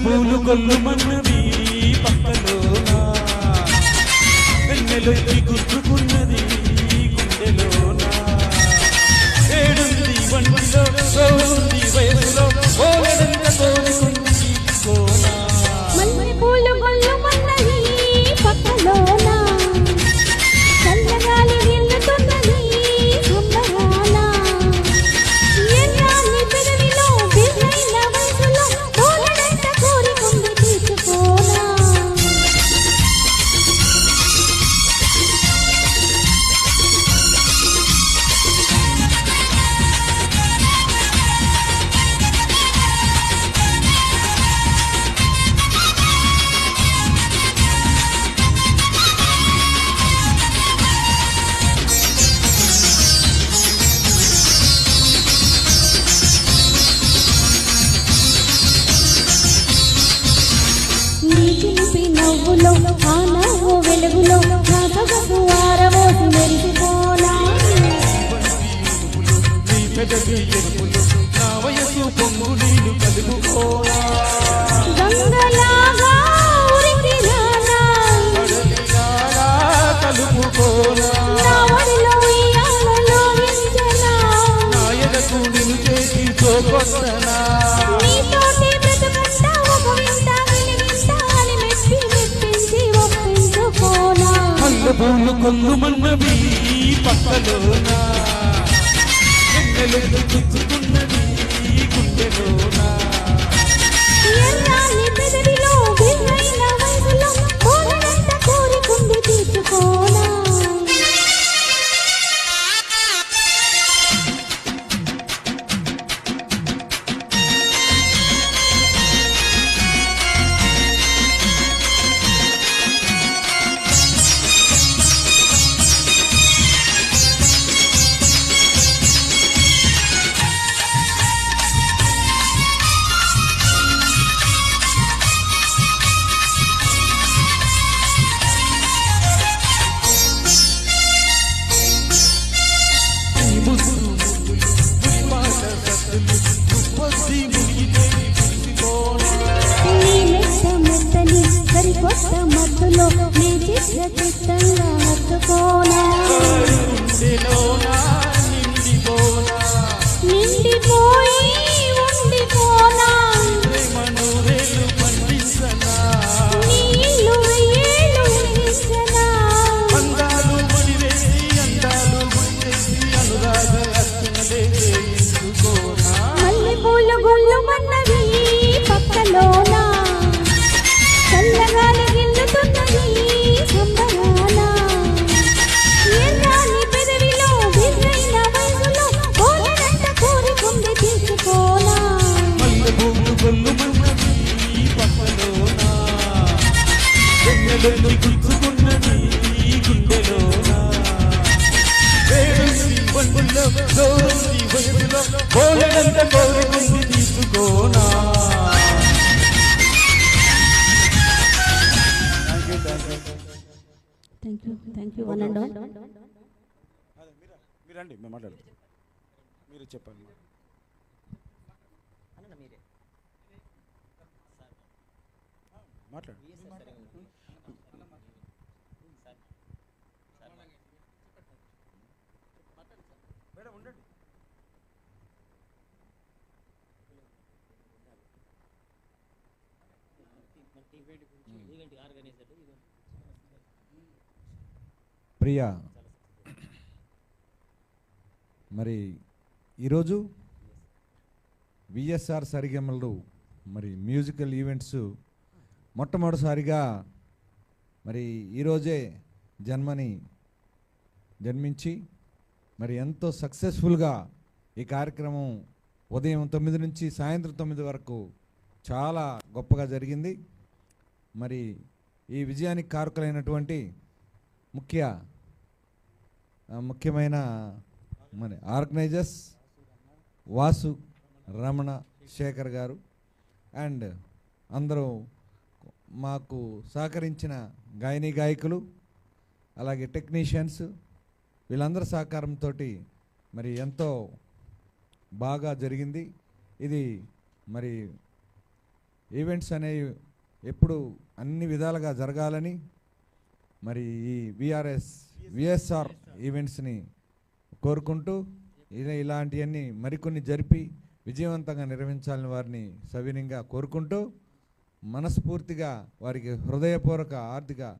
పూలు కొల్లుమన్నవి పక్కలోన వెన్నెలొచ్చి గుర్తుకున్నది గుండెలోన ఏడుంది బండిలో ఉంది వయసులో ఓలడంత కోరుకుంది తీసుకోన మల్లె పూలు కొల్లుమన్నవి పక్కలోన చల్లగాలి వీళ్ళుతున్నది సంబరాన ఎర్రాని పెదవిలో బిర్రైన వయసులో ఓలడంత కోరుకుంది తీసుకోన చిలిపి నవ్వులో ఆ నవ్వు వెలుగులో నా సొగసు ఆరబోసి మెరిసిపోనా నీ పెదవి ఎరుపులు నా వయసు పొంగు నీళ్ళు కలుపుకోనా గంగలాగా ఉరికినానా కడలిలాగా కలుపుకోనా నా ఒడిలో ఉయ్యాలలో వించెనా నా ఎదకు నిన్ను చేసి తోకొట్టనా నీతోటి బ్రతుకంతా ఒక వింత వినివింత అని మెప్పించి ఒప్పించుకోనా మల్లె పూలు కొల్లుమన్నవి పక్కలోన వెన్నెలొచ్చి గుర్తుకున్నది గుండెలోన ఎర్రాని పెదవిలో బిర్రైన వయసులో ఓలడంత కోరికుంది తీసుకోనా నీ మెత్తని సరికొత్త మత్తులో నీ చిత్తంగా హత్తుకోనా నిండిపోయి ఉండిపోనా నీ ఇల్లు వెయ్యేళ్ళు ఊహించనా మల్లె పూలు గొల్లుమన్నవి పక్కలోన చల్లగాలి గిల్లుతున్నది సంబరాన ఎర్రాని పెదవిలో బిర్రైన వయసులో ఓలడంత కోరికుంది తీసుకోనా గుర్తుకున్నది గుండెలోన కోలడంత కోరుకుంది తీసుకోనా thank you one and all మీరండి మేము మాట్లాడతాం మీరు చెప్పండి మాట్లాడు మేడం ఉండండి ప్రియా మరి ఈరోజు విఎస్ఆర్ సరిగమలు మరి మ్యూజికల్ ఈవెంట్స్ మొట్టమొదటిసారిగా మరి ఈరోజే జన్మించి మరి ఎంతో సక్సెస్ఫుల్గా ఈ కార్యక్రమం ఉదయం 9 నుంచి సాయంత్రం 9 వరకు చాలా గొప్పగా జరిగింది. మరి ఈ విజయానికి కారకులైనటువంటి ముఖ్యమైన మరి ఆర్గనైజర్స్ వాసు, రమణ, శేఖర్ గారు అండ్ అందరూ మాకు సహకరించిన గాయకులు అలాగే టెక్నీషియన్స్ వీళ్ళందరి సహకారంతో మరి ఎంతో బాగా జరిగింది. ఇది మరి ఈవెంట్స్ అనేవి ఎప్పుడు అన్ని విధాలుగా జరగాలని మరి ఈ విఎస్ఆర్ ఈవెంట్స్ని కోరుకుంటూ ఇలాంటివన్నీ మరికొన్ని జరిపి విజయవంతంగా నిర్వహించాలని వారిని సవినీయంగా కోరుకుంటూ మనస్ఫూర్తిగా వారికి హృదయపూర్వక ఆర్థిక